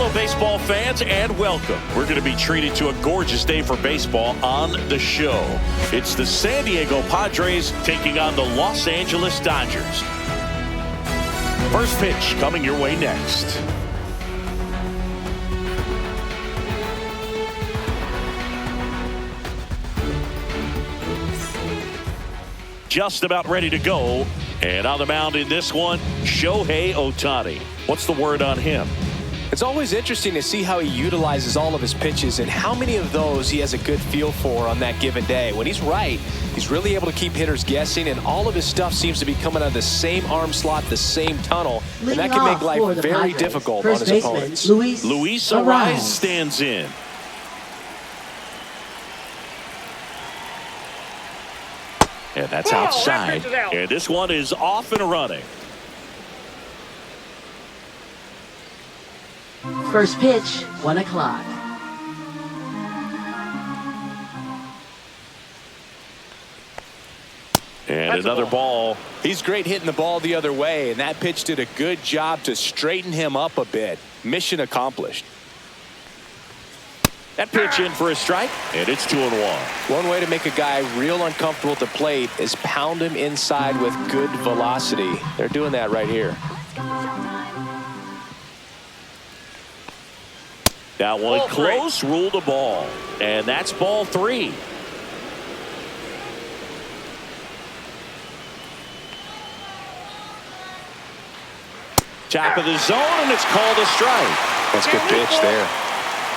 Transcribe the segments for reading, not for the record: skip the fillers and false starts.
Hello, baseball fans, and welcome. We're going to be treated to a gorgeous day for baseball on the show. It's the San Diego Padres taking on the Los Angeles Dodgers. First pitch coming your way next. Just about ready to go. And on the mound in this one, Shohei Ohtani. What's the word on him? It's always interesting to see how he utilizes all of his pitches and how many of those he has a good feel for on that given day. When he's right, he's really able to keep hitters guessing, and all of his stuff seems to be coming out of the same arm slot, the same tunnel, and that can make life very difficult on his opponents. Luis Arraez stands in. And that's outside. And this one is off and running. First pitch, 1 o'clock. And another ball. He's great hitting the ball the other way, and that pitch did a good job to straighten him up a bit. Mission accomplished. That pitch in for a strike, and it's 2-1. One way to make a guy real uncomfortable at the plate is pound him inside with good velocity. They're doing that right here. That one close, ruled a ball. And that's ball 3. Top of the zone, and it's called a strike. That's a good pitch there.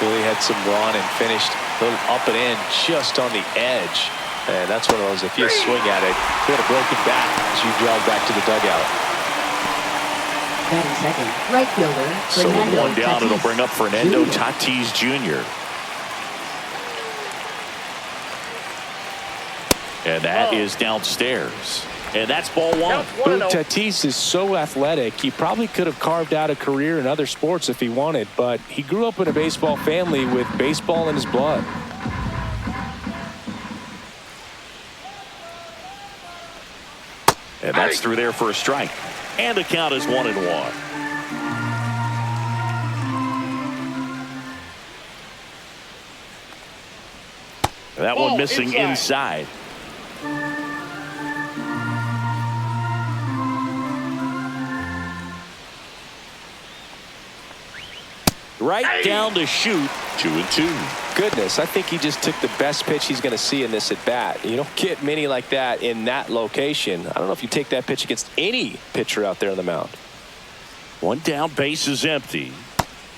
Really had some run and finished a little up and in just on the edge. And that's one of those, if you swing at it, you had a broken bat as you jog back to the dugout. Batting second, right fielder. So with one down, it'll bring up Fernando Tatis Jr. And that is downstairs. And that's ball 1. Tatis is so athletic, he probably could have carved out a career in other sports if he wanted, but he grew up in a baseball family with baseball in his blood. And that's through there for a strike. And the count is 1-1. That one missing inside. Right down to shoot. 2-2. Goodness, I think he just took the best pitch he's going to see in this at bat. You don't get many like that in that location. I don't know if you take that pitch against any pitcher out there on the mound. One down, base is empty.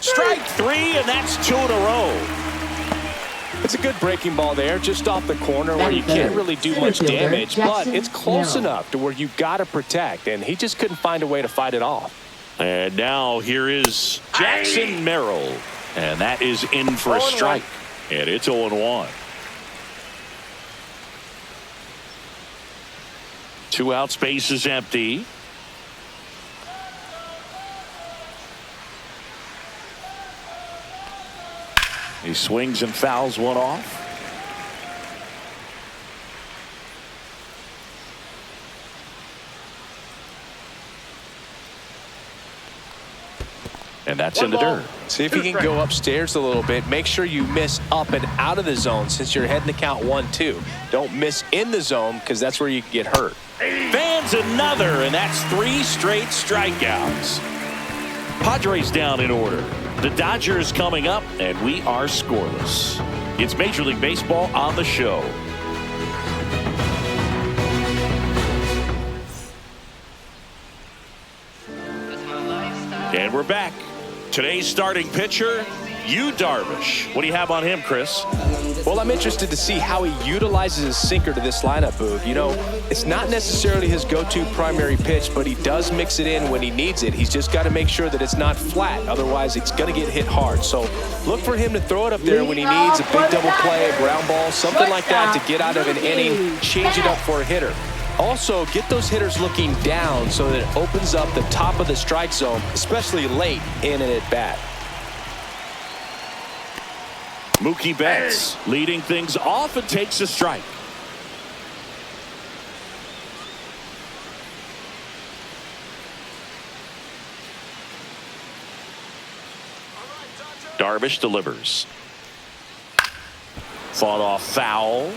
Strike 3, and that's 2 in a row. It's a good breaking ball there, just off the corner where you can't really do much damage, but it's close enough to where you've got to protect, and he just couldn't find a way to fight it off. And now here is Jackson Merrill, and that is in for a strike, and it's 0-1. 2 outs, base is empty. He swings and fouls one off. And that's in the dirt. See if you can go upstairs a little bit. Make sure you miss up and out of the zone since you're heading to count 1-2. Don't miss in the zone because that's where you can get hurt. Fans another, and that's 3 straight strikeouts. Padres down in order. The Dodgers coming up, and we are scoreless. It's Major League Baseball on the show. And we're back. Today's starting pitcher, Yu Darvish. What do you have on him, Chris? Well, I'm interested to see how he utilizes his sinker to this lineup, Boog. You know, it's not necessarily his go-to primary pitch, but he does mix it in when he needs it. He's just got to make sure that it's not flat. Otherwise, it's going to get hit hard. So look for him to throw it up there when he needs a big double play, a ground ball, something like that to get out of an inning, change it up for a hitter. Also, get those hitters looking down so that it opens up the top of the strike zone, especially late in an at-bat. Mookie Betts leading things off and takes a strike. Darvish delivers. Fought off foul.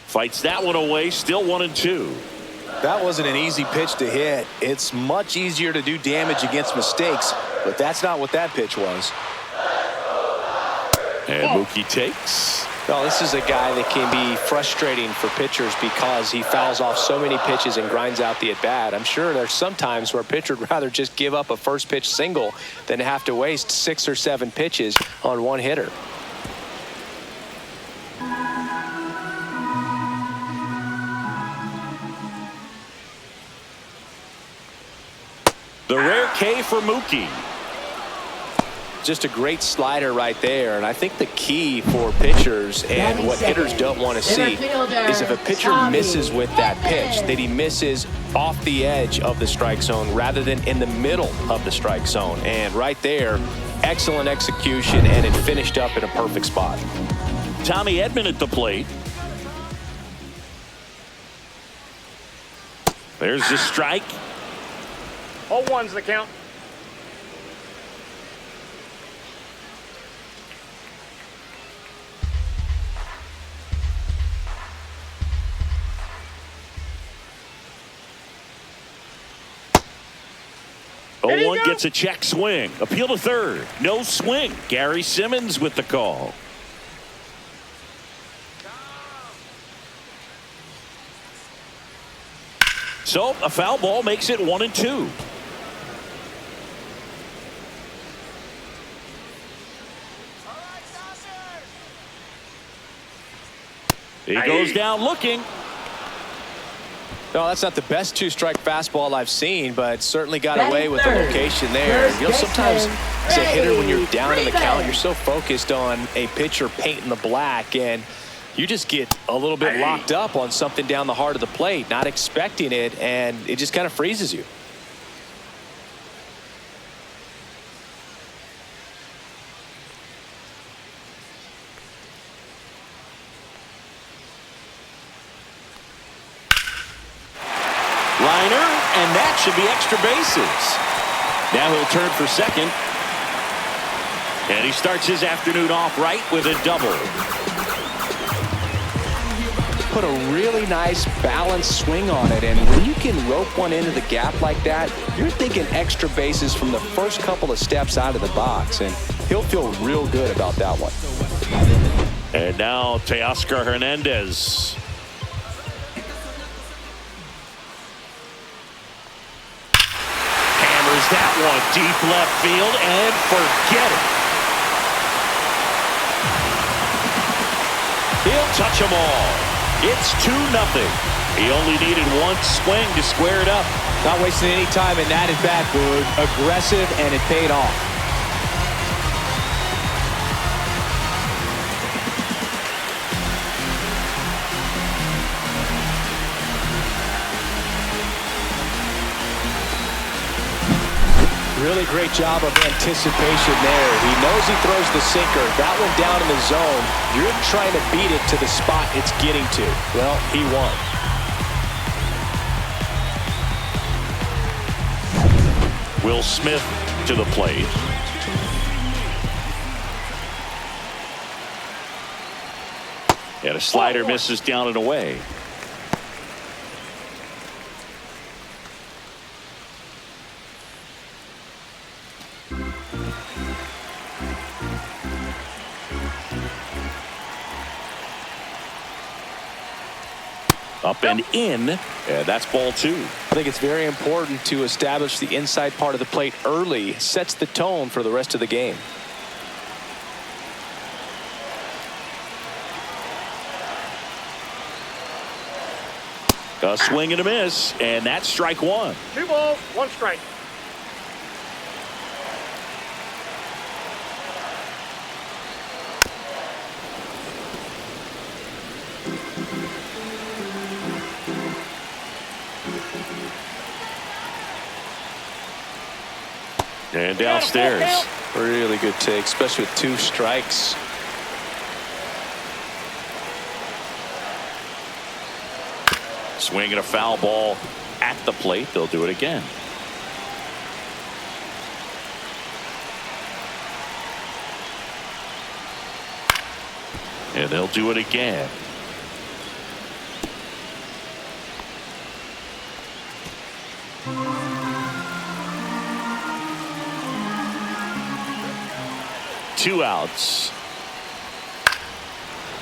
Fights that one away, still 1-2. That wasn't an easy pitch to hit. It's much easier to do damage against mistakes, but that's not what that pitch was. And Mookie takes. Well, this is a guy that can be frustrating for pitchers because he fouls off so many pitches and grinds out the at-bat. I'm sure there's some times where a pitcher would rather just give up a first pitch single than have to waste 6 or 7 pitches on one hitter. The rare K for Mookie. Just a great slider right there. And I think the key for pitchers and what hitters don't want to see is if a pitcher misses with that pitch, that he misses off the edge of the strike zone rather than in the middle of the strike zone. And right there, excellent execution, and it finished up in a perfect spot. Tommy Edman at the plate. There's the strike. 0-1's the count. One gets a check swing. Appeal to third. No swing. Gary Simmons with the call. So a foul ball makes it 1-2. He goes down looking. No, that's not the best two-strike fastball I've seen, but certainly got away with the location there. You know, sometimes as a hitter, when you're down in the count, you're so focused on a pitcher painting the black, and you just get a little bit locked up on something down the heart of the plate, not expecting it, and it just kind of freezes you. Liner, and that should be extra bases. Now he'll turn for second. And he starts his afternoon off right with a double. Put a really nice balanced swing on it, and when you can rope one into the gap like that, you're thinking extra bases from the first couple of steps out of the box, and he'll feel real good about that one. And now Teoscar Hernandez. Hammers that one deep left field, and forget it. He'll touch them all. It's 2-0. He only needed one swing to square it up. Not wasting any time in that at-bat, Boog. Aggressive, and it paid off. Really great job of anticipation there. He knows he throws the sinker. That one down in the zone. You're trying to beat it to the spot it's getting to. Well, he won. Will Smith to the plate. And a slider misses down and away. Up and in, and that's ball 2. I think it's very important to establish the inside part of the plate early. Sets the tone for the rest of the game. A swing and a miss, and that's strike 1. 2 balls, 1 strike. And downstairs. Really good take, especially with 2 strikes. Swinging a foul ball at the plate. They'll do it again. And they'll do it again. Two outs.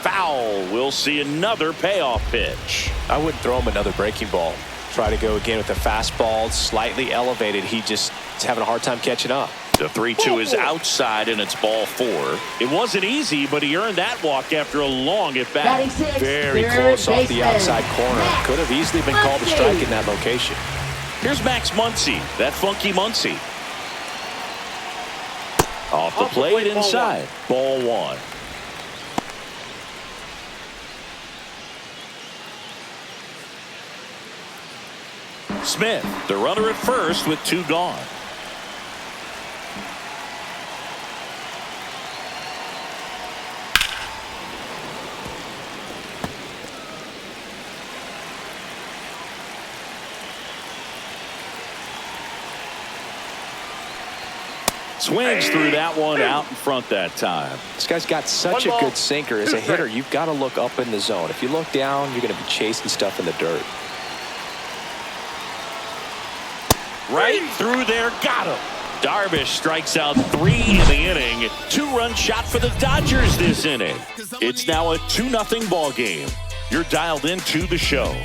Foul. We'll see another payoff pitch. I wouldn't throw him another breaking ball. Try to go again with the fastball, slightly elevated. He just is having a hard time catching up. The 3-2 is outside, and it's ball 4. It wasn't easy, but he earned that walk after a long at bat. Very close off the outside corner. Could have easily been called a strike in that location. Here's Max Muncy, that funky Muncy. Off the plate inside. Ball 1. Smith, the runner at first with 2 gone. Swings through that one out in front that time. This guy's got such a good sinker. As a hitter, you've got to look up in the zone. If you look down, you're going to be chasing stuff in the dirt. Right through there, got him. Darvish strikes out 3 in the inning. 2-run shot for the Dodgers this inning. It's now a 2-0 ball game. You're dialed into the show.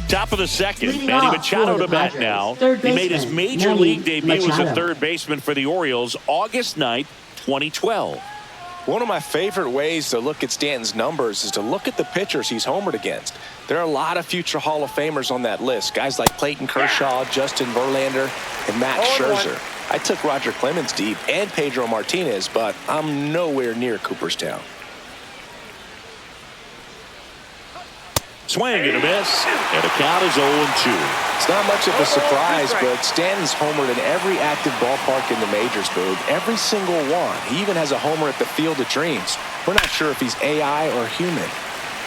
Top of the second, Manny Machado to bat now. He made his major league debut as a third baseman for the Orioles August 9th, 2012. One of my favorite ways to look at Stanton's numbers is to look at the pitchers he's homered against. There are a lot of future Hall of Famers on that list. Guys like Clayton Kershaw, Justin Verlander, and Max Scherzer. I took Roger Clemens deep and Pedro Martinez, but I'm nowhere near Cooperstown. Swing and a miss, and the count is 0-2. It's not much of a surprise, but Stanton's homered in every active ballpark in the majors, Boog. Every single one. He even has a homer at the Field of Dreams. We're not sure if he's AI or human.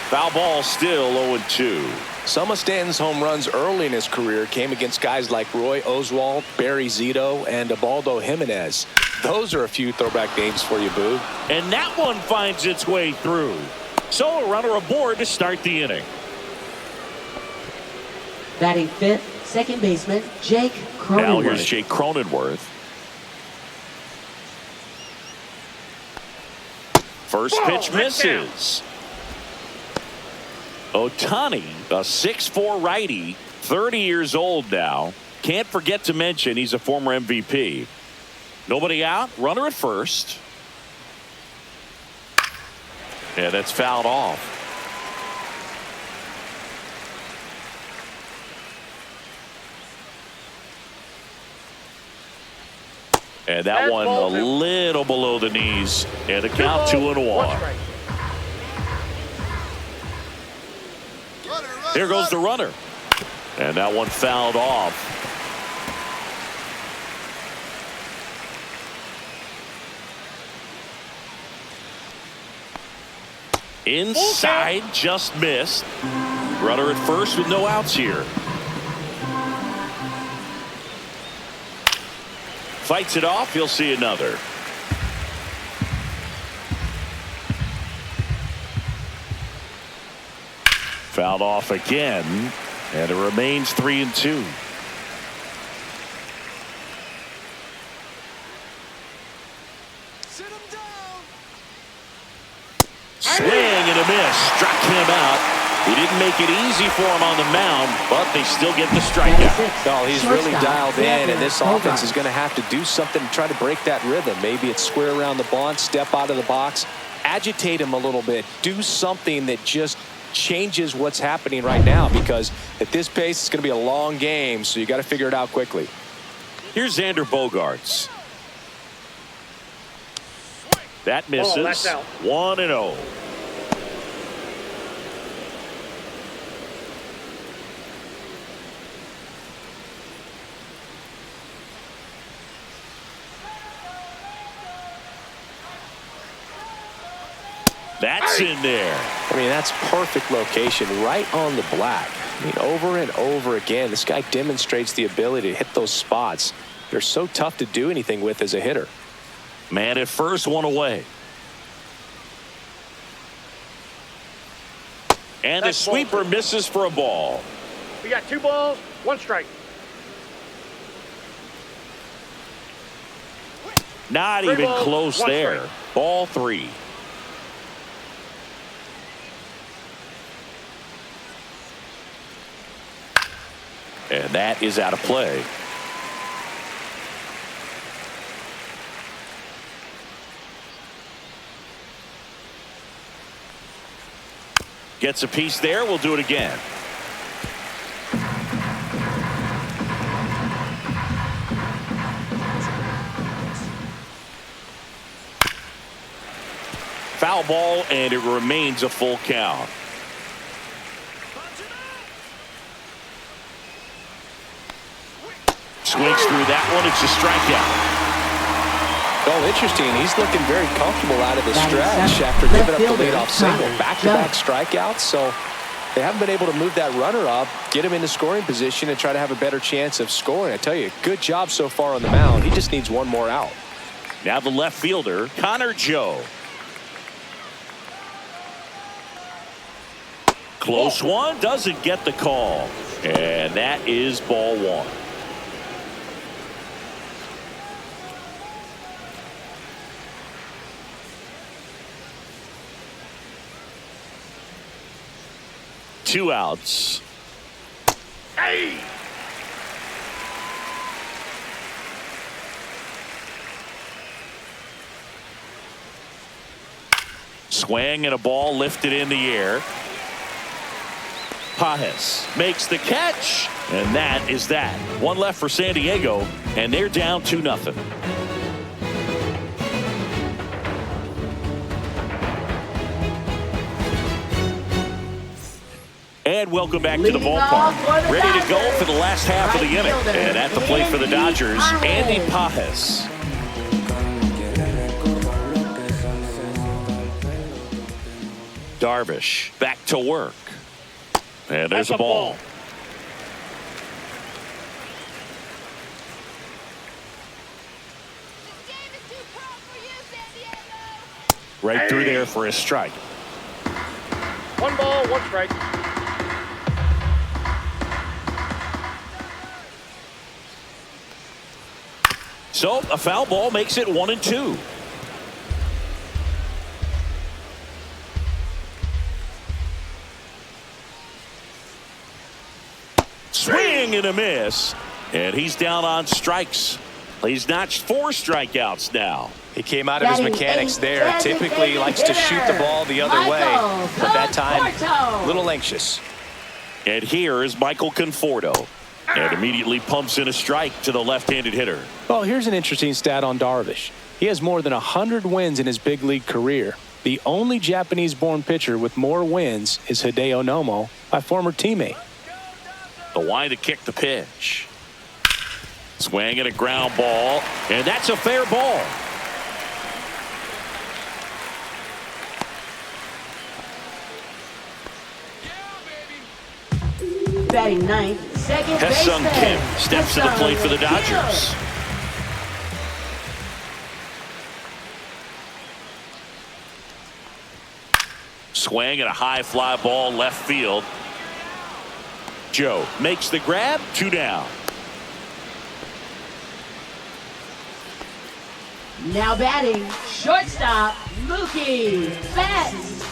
Foul ball still 0-2. Some of Stanton's home runs early in his career came against guys like Roy Oswalt, Barry Zito, and Ubaldo Jimenez. Those are a few throwback names for you, Boog. And that one finds its way through. So a runner aboard to start the inning. Batting 5th, second baseman, Jake Cronenworth. Now here's Jake Cronenworth. First pitch misses. Ohtani, a 6'4" righty, 30 years old now. Can't forget to mention he's a former MVP. Nobody out, runner at first. And that's fouled off. And that one a little below the knees. And the count 2-1. Here goes the runner. And that one fouled off. Inside, just missed. Runner at first with no outs here. Fights it off, you'll see another. Fouled off again, and it remains 3-2. Swing and a miss, struck him out. He didn't make it easy for him on the mound, but they still get the strikeout. No, he's really dialed in, and this offense is going to have to do something to try to break that rhythm. Maybe it's square around the bunt, step out of the box, agitate him a little bit, do something that just changes what's happening right now, because at this pace, it's going to be a long game, so you got to figure it out quickly. Here's Xander Bogaerts. That misses. Oh, that's out. 1-0. That's in there. I mean, that's perfect location, right on the black. I mean, over and over again, this guy demonstrates the ability to hit those spots. They're so tough to do anything with as a hitter. Man at first, one away. And the sweeper misses for a ball. We got 2 balls, 1 strike. Not 3 even balls, close 1 there. strike. Ball 3. And that is out of play. Gets a piece there. We'll do it again. Foul ball, and it remains a full count. Swings through that one. It's a strikeout. Oh, interesting. He's looking very comfortable out of the Batting stretch center, after left giving up the fielder, leadoff single. Connor Back-to-back Joe. strikeouts, so they haven't been able to move that runner up, get him into scoring position, and try to have a better chance of scoring. I tell you, good job so far on the mound. He just needs one more out. Now the left fielder, Connor Joe. Close one, doesn't get the call. And that is ball 1. Two outs. Hey! Swing and a ball lifted in the air. Padres makes the catch, and that is that. One left for San Diego, and they're down 2-0. And welcome back to the ballpark. Ready to go for the last half of the inning. And at the plate for the Dodgers, Andy Padres. Darvish back to work. And there's a ball. Right through there for a strike. 1 ball, 1 strike. So a foul ball makes it 1-2. Swing and a miss, and he's down on strikes. He's notched 4 strikeouts now. He came out of his mechanics there. Typically he likes to shoot the ball the other way, but that time a little anxious. And here is Michael Conforto, and immediately pumps in a strike to the left-handed hitter. Well, here's an interesting stat on Darvish. He has more than 100 wins in his big league career. The only Japanese-born pitcher with more wins is Hideo Nomo, my former teammate. The wind to kick the pitch. Swing and a ground ball, and that's a fair ball. Batting ninth, second Hesung baseman. Kim steps to the plate for the Dodgers. Swing and a high fly ball left field. Joe makes the grab, 2 down. Now batting, shortstop, Mookie Betts.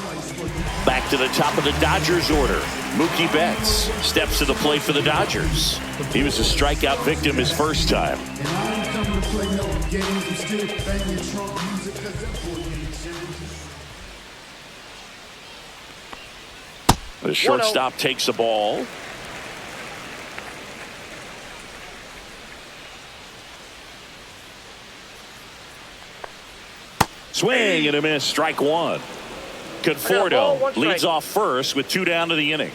Back to the top of the Dodgers order. Mookie Betts steps to the plate for the Dodgers. He was a strikeout victim his first time. The shortstop takes the ball. Swing and a miss, strike one. Conforto leads off first with 2 down to the inning.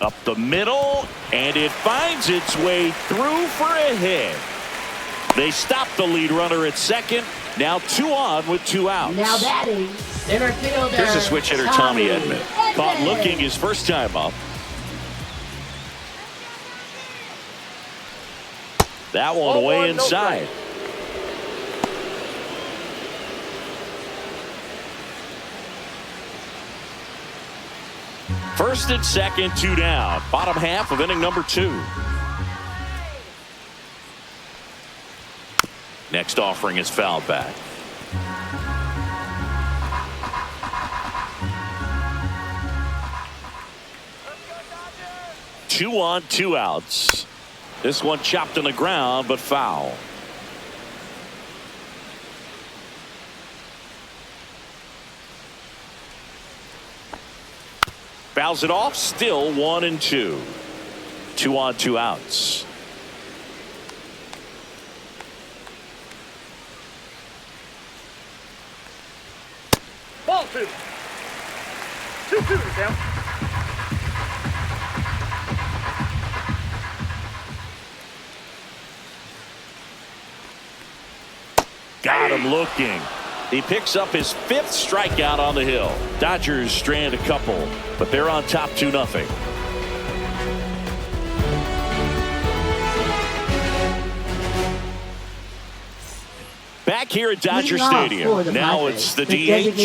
Up the middle, and it finds its way through for a hit. They stop the lead runner at second. Now 2 on with 2 outs. Now batting, center fielder. Here's a switch hitter, Tommy Edman. Caught looking his first time up. That one way inside. First and second, 2 down. Bottom half of inning number 2. Next offering is fouled back. Two on, 2 outs. This one chopped on the ground, but foul. Fouls it off, still 1 and 2. 2 on, 2 outs. Ball 2. 2-2 down. Got him looking. He picks up his 5th strikeout on the hill. Dodgers strand a couple, but they're on top 2-0. Back here at Dodger Stadium. Now it's the DH,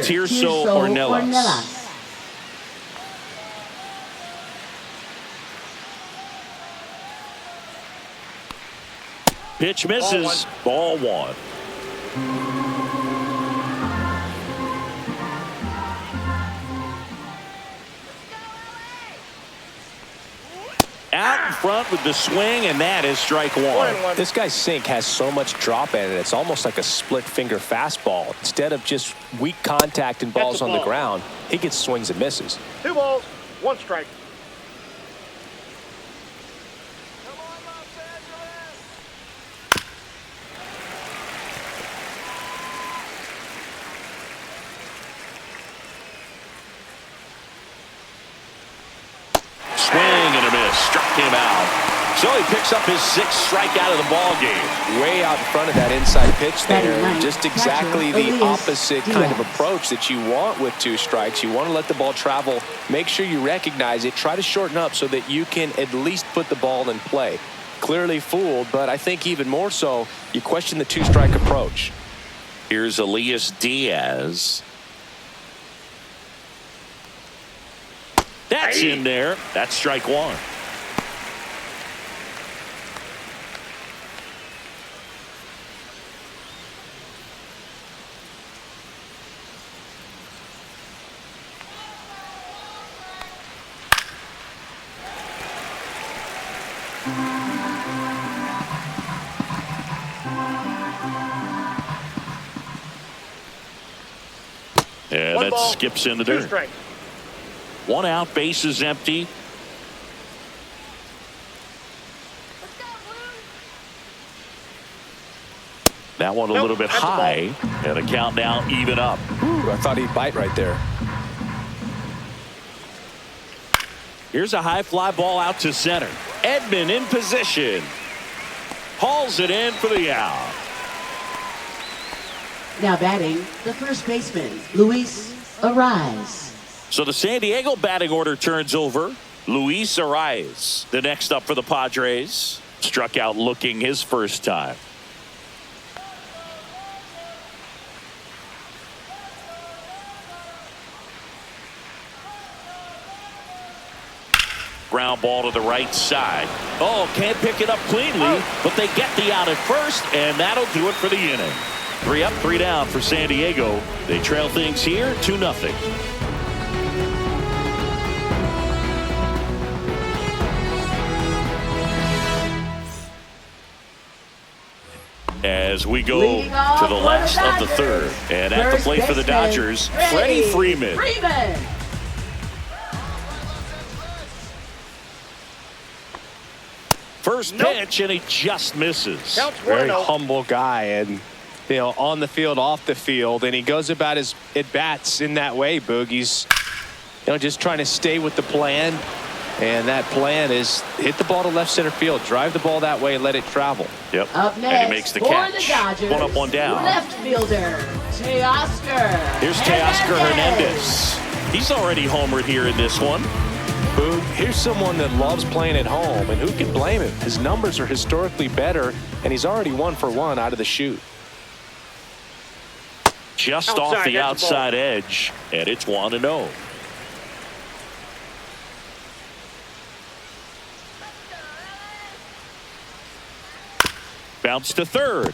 Tirso Ornelas. Pitch misses. Ball 1. Out in front with the swing, and that is strike 1. This guy's sink has so much drop in it. It's almost like a split finger fastball. Instead of just weak contact and balls on the ground, he gets swings and misses. 2 balls, 1 strike. Him out. So he picks up his 6th strikeout of the ball game. Way out in front of that inside pitch there. Just exactly the opposite kind of approach that you want with 2 strikes. You want to let the ball travel. Make sure you recognize it. Try to shorten up so that you can at least put the ball in play. Clearly fooled, but I think even more so, you question the 2-strike approach. Here's Elias Diaz. That's in there. That's strike 1. And that skips in the dirt. 1 out, base is empty. That one a little bit high, and the count now even up. Ooh, I thought he'd bite right there. Here's a high fly ball out to center. Edman in position. Hauls it in for the out. Now batting, the first baseman, Luis Ariz. So the San Diego batting order turns over. Luis Ariz, the next up for the Padres. Struck out looking his first time. Ground ball to the right side. Oh, can't pick it up cleanly, but they get the out at first, and that'll do it for the inning. 3 up, 3 down for San Diego. They trail things here 2-0. As we go to the last of the 3rd, and at the plate for the Dodgers, Freddie Freeman. First pitch, and he just misses. Counts Very 1-0. humble guy, and on the field, off the field, and he goes about his at-bats in that way, Boog. He's just trying to stay with the plan, and that plan is hit the ball to left center field, drive the ball that way, let it travel. Yep. Up next, And he makes the for catch. the Dodgers, One up, one down. left fielder, Teoscar Here's Teoscar Hernandez. He's already homered here in this one. Boog, here's someone that loves playing at home, and who can blame him? His numbers are historically better, and he's already 1 for 1 out of the chute. Just Outside, off the that's the outside edge, and it's 1-0. Bounce to third.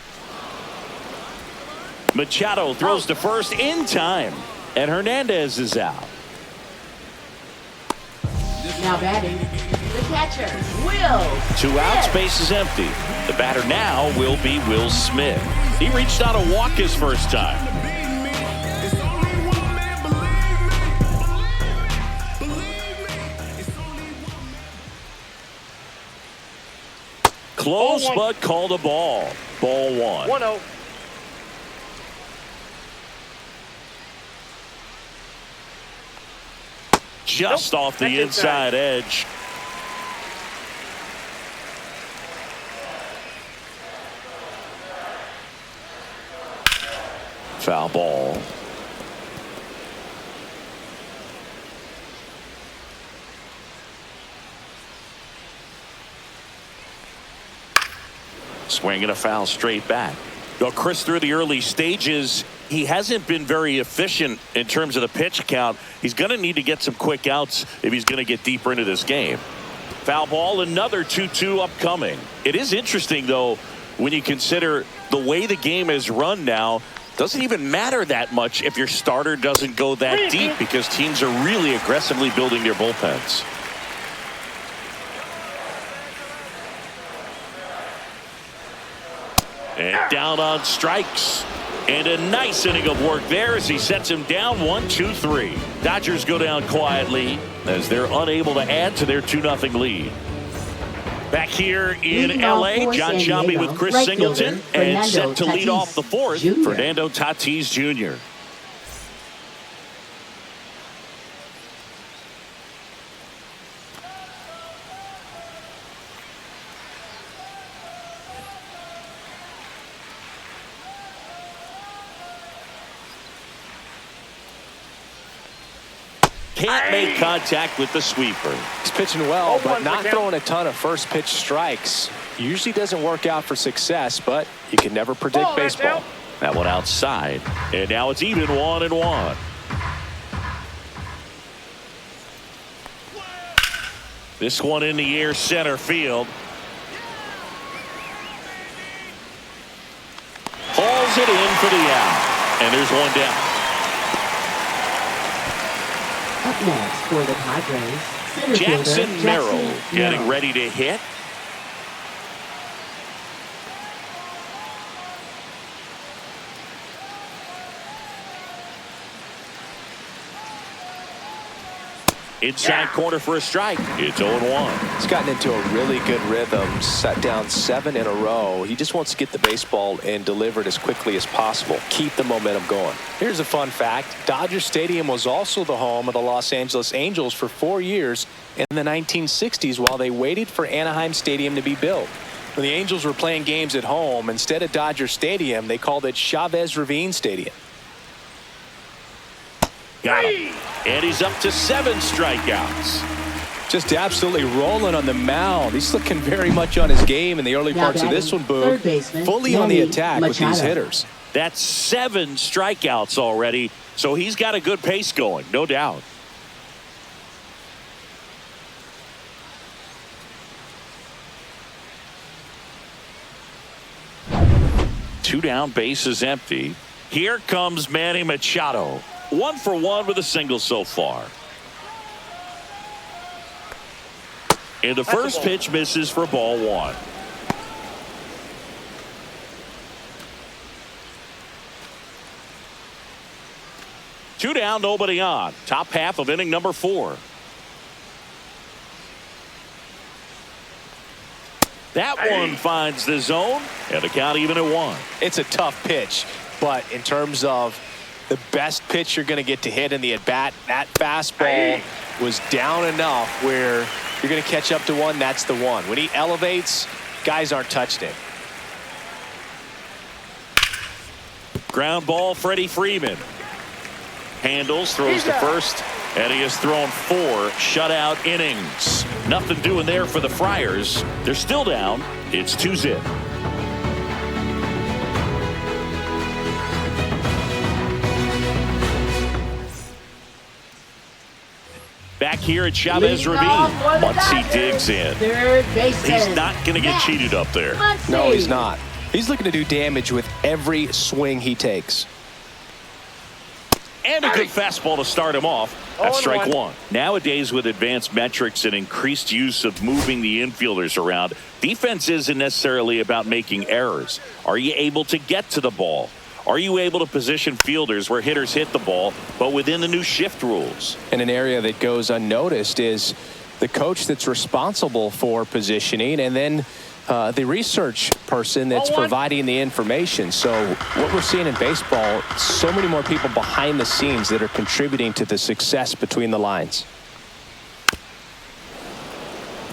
Machado throws to first in time, and Hernandez is out. Now batting, the catcher, Will 2 outs, Smith. base is empty. The batter now will be Will Smith. He reached out a walk his first time. Close, but called a ball. Ball 1. 1-0. Just off the That's inside edge. Foul ball. Swinging a foul straight back. Well, Chris, through the early stages, he hasn't been very efficient in terms of the pitch count. He's going to need to get some quick outs if he's going to get deeper into this game. Foul ball, another 2-2 upcoming. It is interesting, though, when you consider the way the game is run now. Doesn't even matter that much if your starter doesn't go that deep, because teams are really aggressively building their bullpens. And down on strikes. And a nice inning of work there as he sets him down 1-2-3. Dodgers go down quietly as they're unable to add to their 2-0 lead. Back here in Leading off LA, for John San Sciambi Diego, with Chris right Singleton, fielder, and set Fernando to lead Tatis off the fourth, Jr. Fernando Tatis Jr. Can't make contact with the sweeper. He's pitching well, but 0-1 not for throwing a ton of first pitch strikes. Usually doesn't work out for success, but you can never predict Ball, that's baseball. out. That one outside. And now it's even 1-1. This one in the air, center field. Hauls it in for the out. And there's one down. Up next for the Padres, center Jackson fielder, Merrill getting Merrill. ready to hit. Inside corner for a strike. It's 0-1. He's gotten into a really good rhythm, sat down 7 in a row. He just wants to get the baseball and deliver it as quickly as possible. Keep the momentum going. Here's a fun fact. Dodger Stadium was also the home of the Los Angeles Angels for 4 years in the 1960s while they waited for Anaheim Stadium to be built. When the Angels were playing games at home, instead of Dodger Stadium, they called it Chavez Ravine Stadium. Got him. And he's up to 7 strikeouts. Just absolutely rolling on the mound. He's looking very much on his game in the early Now parts of this batting, one, Boog. third baseman, Fully on the Manny attack with these Machado. hitters. That's 7 strikeouts already. So he's got a good pace going, no doubt. Two down, base is empty. Here comes Manny Machado. 1 for 1 with a single so far. And the first pitch misses for ball 1. Two down, nobody on. Top half of inning number 4. That one finds the zone, and the count even at 1. It's a tough pitch, but in terms of the best pitch you're going to get to hit in the at-bat, that fastball was down enough where you're going to catch up to one. That's the one. When he elevates, guys aren't touching it. Ground ball, Freddie Freeman. Handles, throws to first, and he has thrown 4 shutout innings. Nothing doing there for the Friars. They're still down. It's 2-zip. Back here at Chavez Ravine. Once he digs in, Third baseman. he's not going to get cheated up there. No, he's not. He's looking to do damage with every swing he takes. And a good fastball to start him off. That's strike 1. Nowadays, with advanced metrics and increased use of moving the infielders around, defense isn't necessarily about making errors. Are you able to get to the ball? Are you able to position fielders where hitters hit the ball, but within the new shift rules? And an area that goes unnoticed is the coach that's responsible for positioning, and then the research person that's providing the information. So what we're seeing in baseball, so many more people behind the scenes that are contributing to the success between the lines.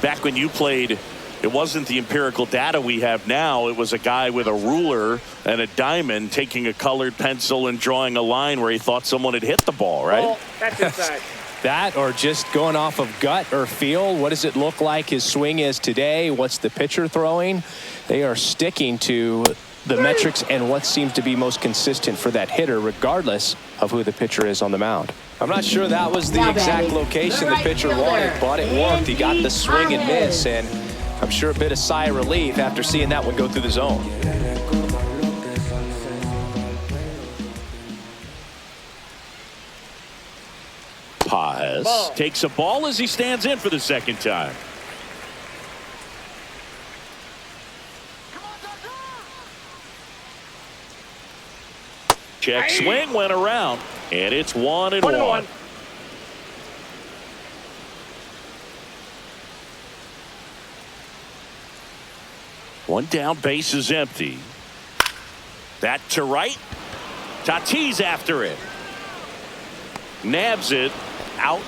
Back when you played, it wasn't the empirical data we have now. It was a guy with a ruler and a diamond taking a colored pencil and drawing a line where he thought someone had hit the ball, right? Oh, that's inside. That, or just going off of gut or feel. What does it look like his swing is today? What's the pitcher throwing? They are sticking to the metrics and what seems to be most consistent for that hitter, regardless of who the pitcher is on the mound. I'm not sure that was the exact location the pitcher wanted, but it worked. He got the swing and miss, and I'm sure a bit of sigh of relief after seeing that one go through the zone. Paz takes a ball as he stands in for the second time. Check swing went around, and it's 1-1. One down, base is empty. That to right. Tatis after it. Nabs it. Out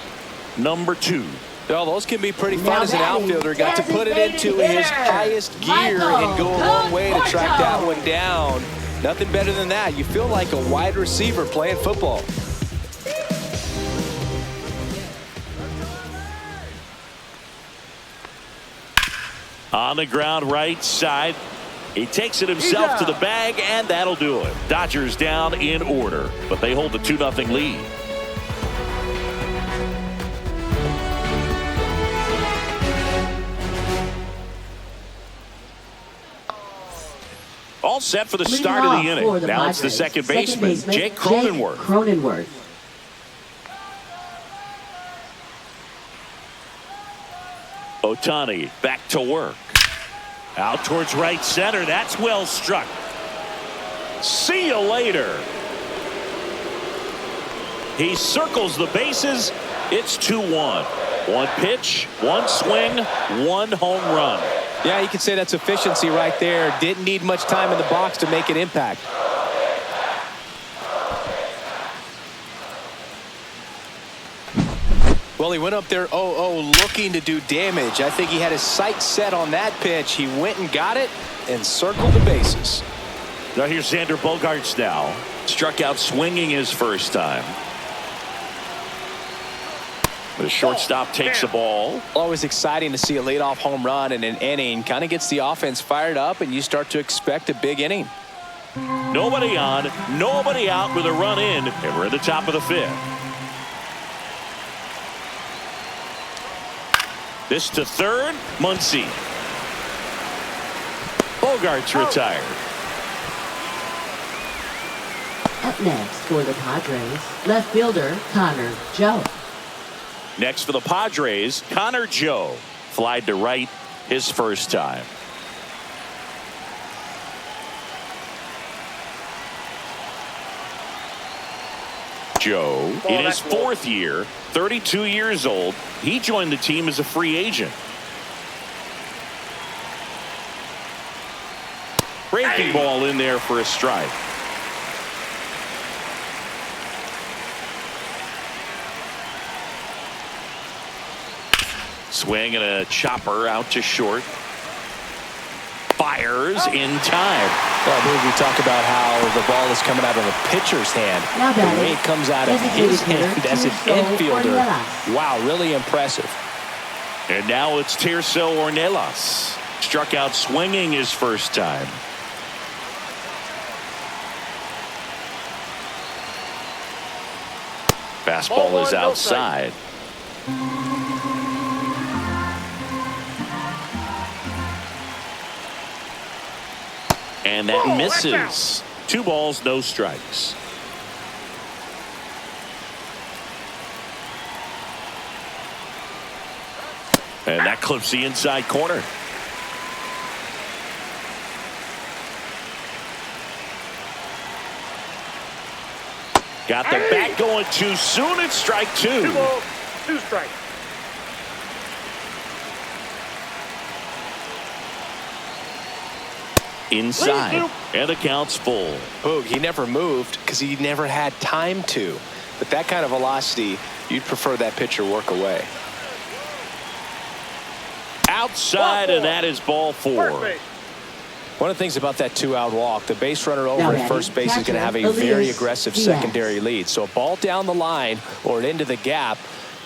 number 2. Well, those can be pretty fun as an outfielder. Got to put it into his highest gear and go a long way to track that one down. Nothing better than that. You feel like a wide receiver playing football. On the ground right side. He takes it himself to the bag, and that'll do it. Dodgers down in order, but they hold the 2-0 lead. All set for the start of the inning. Now it's the second baseman, Jake Cronenworth. Ohtani back to work. Out towards right center. That's well struck. See you later. He circles the bases. It's 2-1. One pitch, one swing, one home run. Yeah, you can say that's efficiency right there. Didn't need much time in the box to make an impact. Well, he went up there 0-0 looking to do damage. I think he had his sights set on that pitch. He went and got it and circled the bases. Now here's Xander Bogaerts now. Struck out swinging his first time. The shortstop takes the ball. Always exciting to see a leadoff home run in an inning. Kind of gets the offense fired up, and you start to expect a big inning. Nobody on, nobody out with a run in, and we're at the top of the 5th. This to third, Muncy. Bogaerts retired. Up next for the Padres, left fielder Connor Joe. Next for the Padres, Connor Joe. Flied to right his first time. Joe, in his 4th year, 32 years old, he joined the team as a free agent. Breaking ball in there for a strike. Swing and a chopper out to short. Fires in time. Well, I believe we talk about how the ball is coming out of the pitcher's hand. The way it comes out of his hand as an infielder. Wow, really impressive. And now it's Tirso Ornelas. Struck out swinging his first time. Fastball is outside. And that misses. 2 balls, no strikes. And that clips the inside corner. Got the bat going too soon. It's strike 2. 2 balls, 2 strikes. Inside, and the count's full. Boog, he never moved because he never had time to. But that kind of velocity, you'd prefer that pitcher work away. Outside, and that is ball 4. One of the things about that 2-out walk, the base runner over at first base is going to have a very aggressive secondary lead. So a ball down the line or into the gap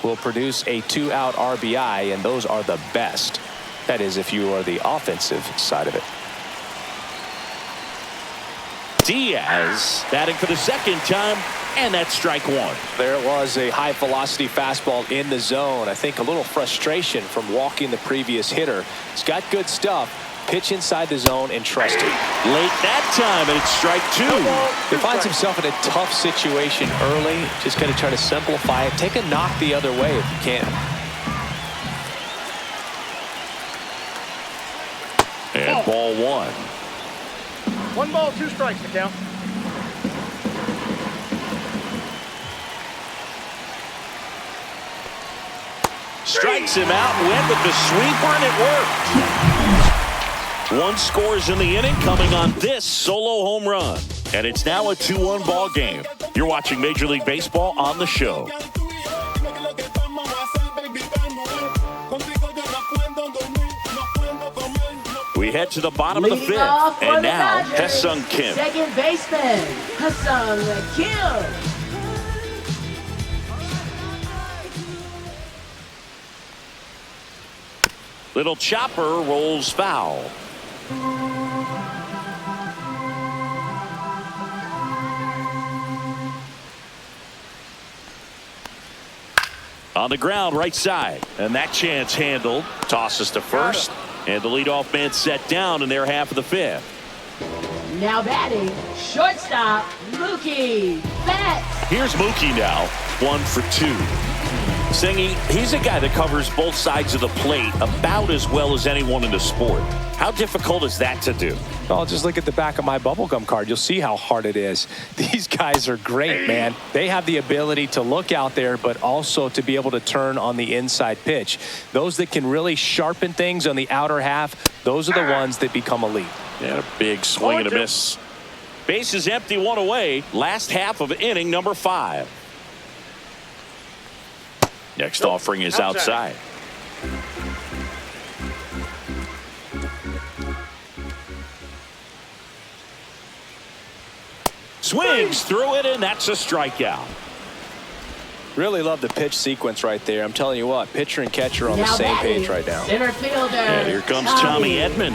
will produce a 2-out RBI, and those are the best. That is, if you are the offensive side of it. Diaz batting for the second time, and that's strike 1. There it was, a high velocity fastball in the zone. I think a little frustration from walking the previous hitter. He's got good stuff. Pitch inside the zone and trust it. Late that time, and it's strike 2. He finds himself in a tough situation early. Just going to try to simplify it. Take a knock the other way if you can. And ball 1. 1 ball, 2 strikes to count. Strikes him out, went with the sweeper, and it worked. 1 scores in the inning, coming on this solo home run. And it's now a 2-1 ball game. You're watching Major League Baseball on the show. We head to the bottom of the 5th, and now Ha-Seong Kim. Second baseman, Ha-Seong Kim. Little chopper rolls foul. On the ground, right side, and that chance handled. Tosses to first. And the leadoff man set down in their half of the 5th. Now batting, shortstop, Mookie Betts. Here's Mookie now, 1 for 2. Singy, he's a guy that covers both sides of the plate about as well as anyone in the sport. How difficult is that to do? Well, just look at the back of my bubblegum card. You'll see how hard it is. These guys are great, man. They have the ability to look out there, but also to be able to turn on the inside pitch. Those that can really sharpen things on the outer half, those are the ones that become elite. Yeah, a big swing and a miss. Base is empty, 1 away. Last half of inning number 5. Next offering is outside. Swings through it, and that's a strikeout. Really love the pitch sequence right there. I'm telling you what, pitcher and catcher on the same page right now. Center fielder. And here comes Tommy Edman.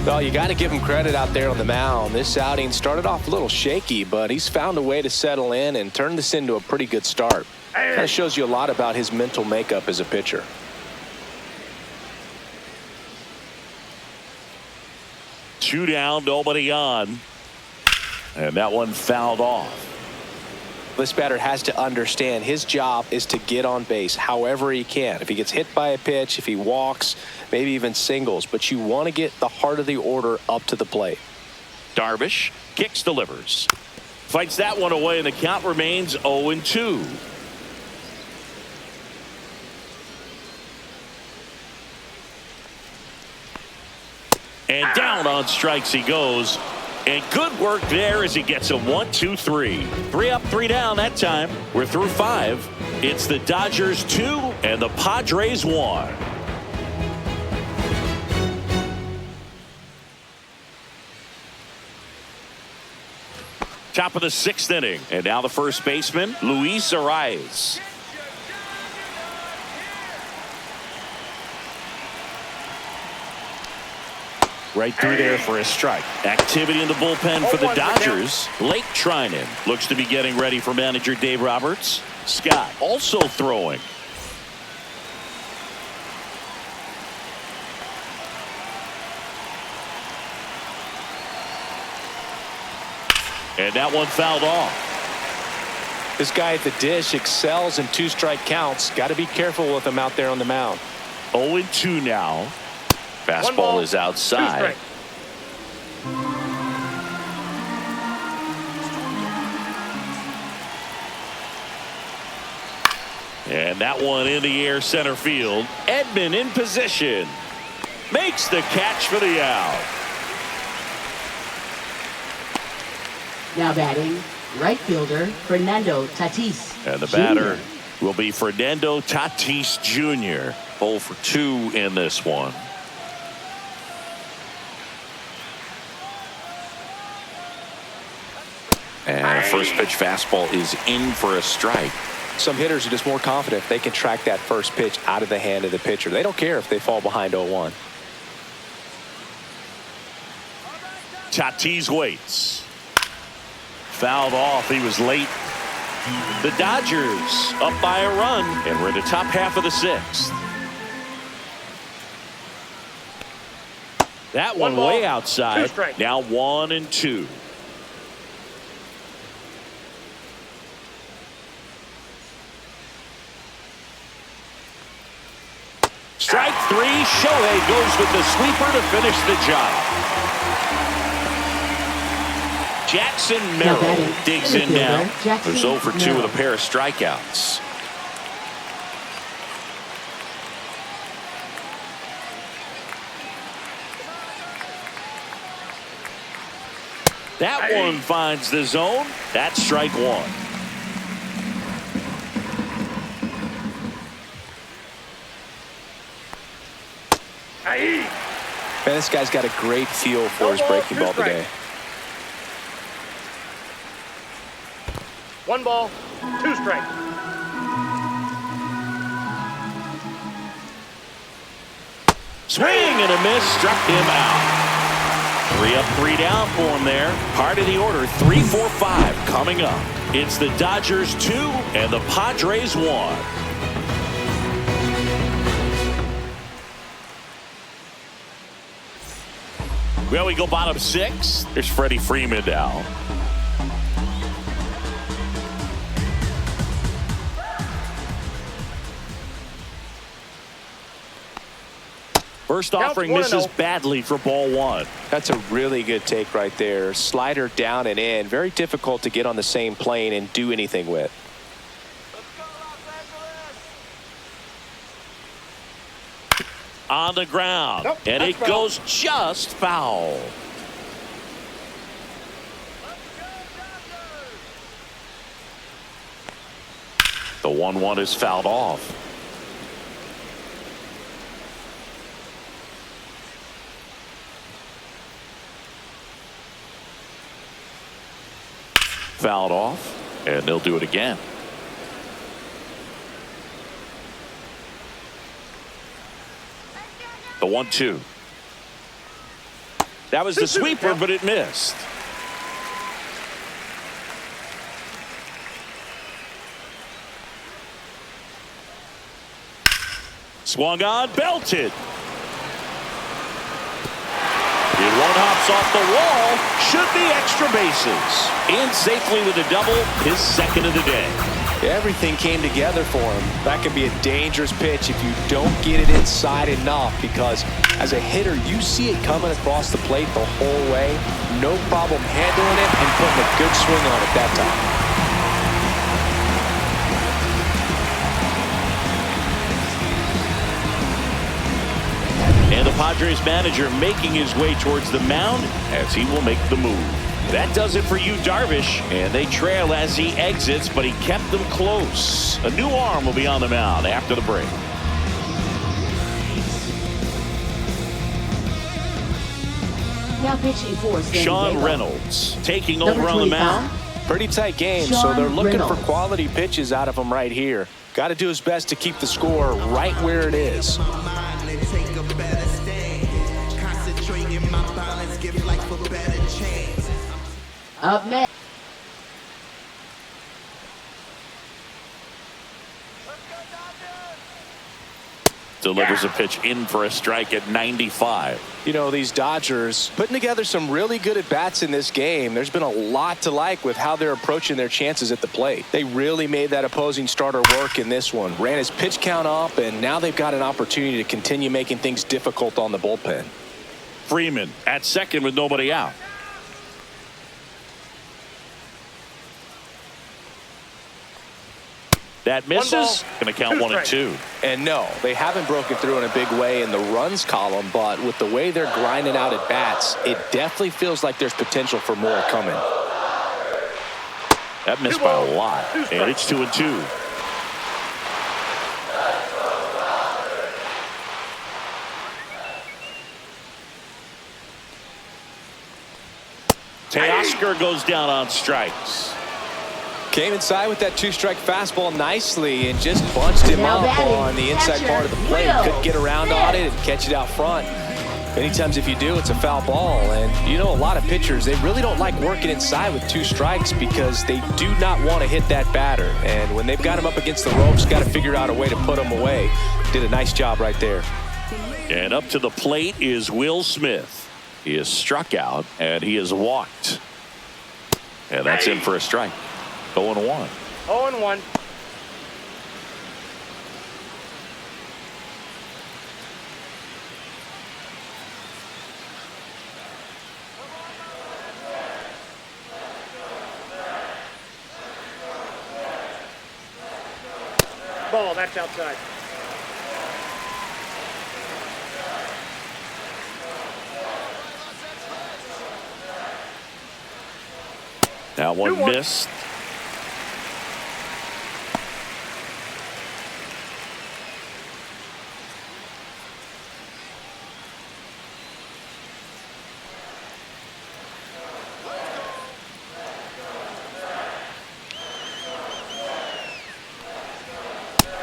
Well, you got to give him credit out there on the mound. This outing started off a little shaky, but he's found a way to settle in and turn this into a pretty good start. Kind of shows you a lot about his mental makeup as a pitcher. Two down, nobody on. And that one fouled off. This batter has to understand his job is to get on base however he can. If he gets hit by a pitch, if he walks, maybe even singles, but you want to get the heart of the order up to the plate. Darvish kicks, delivers. Fights that one away, and the count remains 0-2. And down on strikes he goes. And good work there as he gets a 1, 2, 3. 3 up, 3 down that time. We're through 5. It's the Dodgers 2 and the Padres 1. Top of the 6th inning. And now the first baseman, Luis Arraez. Right through there for a strike. Activity in the bullpen for the Dodgers. Lake Trinan looks to be getting ready for manager Dave Roberts. Scott also throwing. And that one fouled off. This guy at the dish excels in 2-strike counts. Got to be careful with him out there on the mound. 0-2 now. Fastball is outside. And that one in the air center field. Edman in position. Makes the catch for the out. Now batting, right fielder Fernando Tatis. And the batter will be Fernando Tatis Jr. 0 for 2 in this one. And a first pitch fastball is in for a strike. Some hitters are just more confident if they can track that first pitch out of the hand of the pitcher. They don't care if they fall behind 0-1. Tatis waits. Fouled off. He was late. The Dodgers up by a run, and we're in the top half of the 6th. That one way outside. Now 1-2. Strike 3. Shohei goes with the sweeper to finish the job. Jackson Merrill digs in now. There's 0 for 2 with a pair of strikeouts. That one finds the zone. That's strike 1. Man, this guy's got a great feel for his breaking ball today. 1 ball, 2 strikes. Swing and a miss, struck him out. 3 up, 3 down for him there. Part of the order, 3, 4, 5 coming up. It's the Dodgers 2 and the Padres 1. Well, we go bottom 6. There's Freddie Freeman now. First offering misses badly for ball 1. That's a really good take right there. Slider down and in. Very difficult to get on the same plane and do anything with. On the ground. And it goes just foul. The 1-1 is fouled off. Fouled off, and they'll do it again. The 1-2. That was the sweeper, but it missed. Swung on, belted. One hops off the wall, should be extra bases. In safely with a double, his 2nd of the day. Everything came together for him. That could be a dangerous pitch if you don't get it inside enough, because as a hitter, you see it coming across the plate the whole way. No problem handling it and putting a good swing on it that time. And the Padres manager making his way towards the mound as he will make the move. That does it for Yu Darvish, and they trail as he exits, but he kept them close. A new arm will be on the mound after the break. Now pitching for San Sean Diego. Reynolds taking Number over on the 25. mound. Pretty tight game, so Sean they're looking Reynolds. for quality pitches out of him right here. Got to do his best to keep the score right where it is. Up next. Delivers a pitch in for a strike at 95. You know, these Dodgers putting together some really good at-bats in this game. There's been a lot to like with how they're approaching their chances at the plate. They really made that opposing starter work in this one. Ran his pitch count up, and now they've got an opportunity to continue making things difficult on the bullpen. Freeman at second with nobody out. That misses. Going to count 1-2. And no, they haven't broken through in a big way in the runs column, but with the way they're grinding out at bats, it definitely feels like there's potential for more coming. That missed by a lot, and it's 2-2. Teoscar goes down on strikes. Came inside with that two-strike fastball nicely and just bunched him Now up batting, on the inside catcher, part of the plate. Will Couldn't get around Smith. on it and catch it out front. Many times if you do, it's a foul ball. And you know, a lot of pitchers, they really don't like working inside with two strikes because they do not want to hit that batter. And when they've got him up against the ropes, got to figure out a way to put him away. Did a nice job right there. And up to the plate is Will Smith. He is struck out and he is walked. And that's in for a strike. 0-1. 0-1. Ball, that's outside. That one 2-1. missed.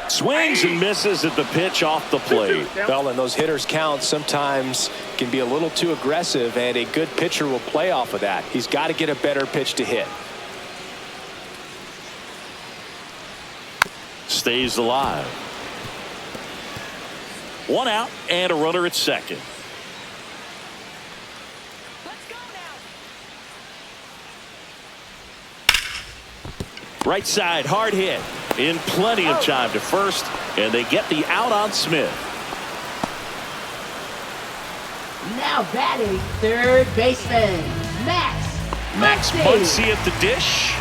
Swings and misses at the pitch off the plate. Well, and those hitters count sometimes can be a little too aggressive, and a good pitcher will play off of that. He's got to get a better pitch to hit. Stays alive. One out and a runner at second. Right side, hard hit. In plenty of time to first, and they get the out on Smith. Now batting third baseman, Max Muncy at the dish.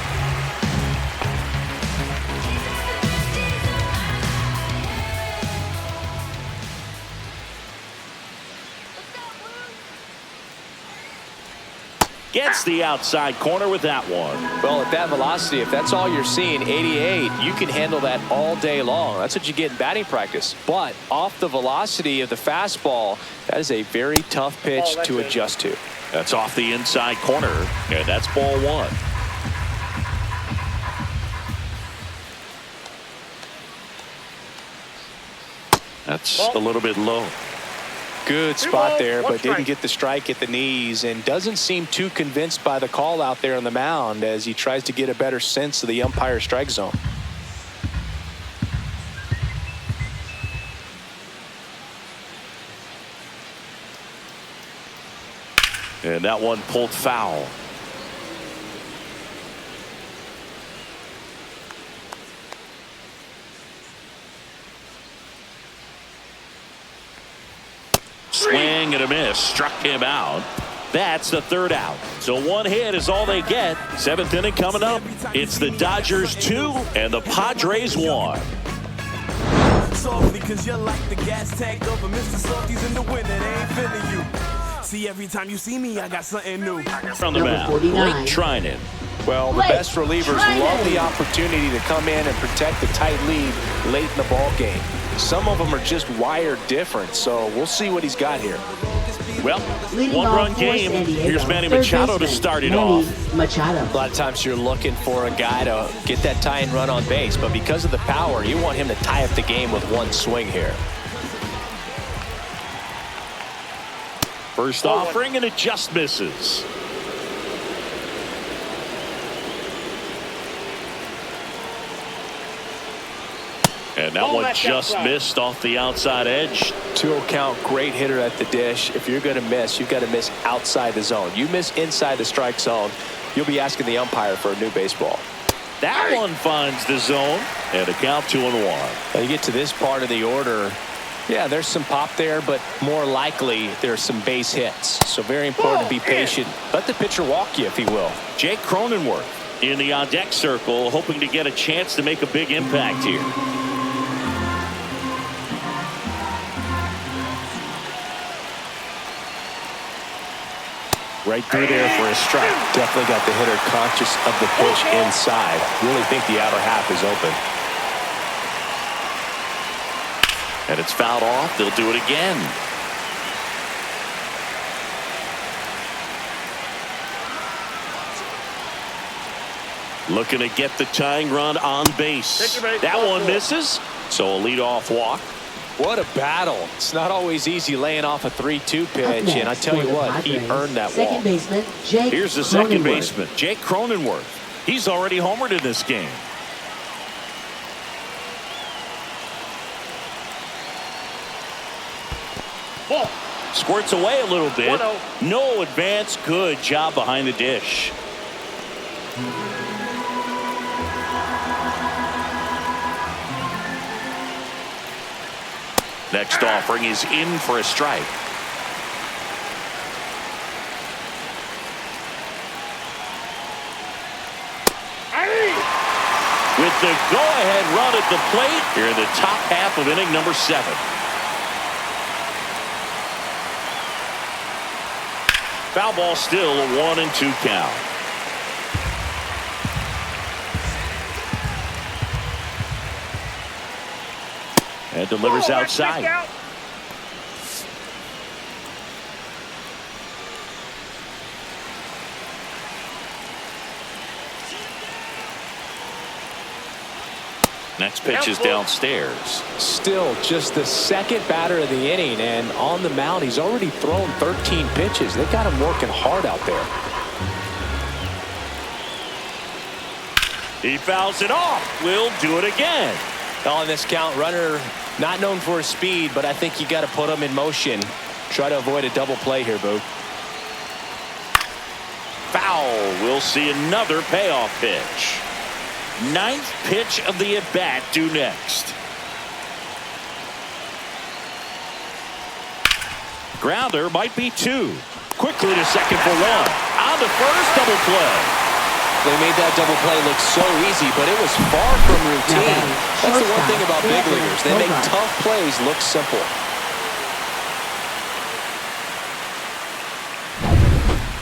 Gets the outside corner with that one. Well, at that velocity, if that's all you're seeing, 88, you can handle that all day long. That's what you get in batting practice. But off the velocity of the fastball, that is a very tough pitch to adjust to. That's off the inside corner, and that's ball one. That's a little bit low. Good spot there, but didn't get the strike at the knees and doesn't seem too convinced by the call out there on the mound as he tries to get a better sense of the umpire strike zone. And that one pulled foul. Swing and a miss. Struck him out. That's the third out. So one hit is all they get. Seventh inning coming up. It's the Dodgers 2 and the Padres 1. Cause you're like the gas tank over Mr. Salty's in the winter, they ain't feeling you. See, every time you see me, I got something new. On the mound, 49. Blake Trinan. Well, the best relievers love the opportunity to come in and protect the tight lead late in the ball game. Some of them are just wired different, so we'll see what he's got here. Well, Leading one-run off for game. San Diego, Here's Manny third Machado to baseman, start it Manny off. Machado. A lot of times you're looking for a guy to get that tying run on base, but because of the power, you want him to tie up the game with one swing here. First offering, and it just misses. And that one just missed off the outside edge. 2-0 count, great hitter at the dish. If you're going to miss, you've got to miss outside the zone. You miss inside the strike zone, you'll be asking the umpire for a new baseball. That one finds the zone, and a count 2-1. Now you get to this part of the order. Yeah, there's some pop there, but more likely there's some base hits. So very important to be patient. Let the pitcher walk you, if he will. Jake Cronenworth in the on-deck circle, hoping to get a chance to make a big impact here. Right through there for a strike. Definitely got the hitter conscious of the pitch inside. Really think the outer half is open. And it's fouled off. They'll do it again. Looking to get the tying run on base. That one misses. So a leadoff walk. What a battle. It's not always easy laying off a 3-2 pitch, and I tell you what, he earned that walk. Second baseman, Jake Here's the second Cronenworth. baseman, Jake Cronenworth. He's already homered in this game. Squirts away a little bit. No advance. Good job behind the dish. Next offering is in for a strike. With the go-ahead run at the plate here in the top half of inning number 7. Foul ball, still a 1-2 count. And delivers outside. Next pitch is downstairs. Still just the second batter of the inning, and on the mound he's already thrown 13 pitches. They got him working hard out there. He fouls it off. We'll do it again. On this count, runner not known for his speed, but I think you got to put him in motion. Try to avoid a double play here, Boo. Foul. We'll see another payoff pitch. 9th pitch of the at-bat due next. Grounder might be 2. Quickly to second for 1. On to first, double play. They made that double play look so easy, but it was far from routine. That's the one thing about big leaguers. They make tough plays look simple.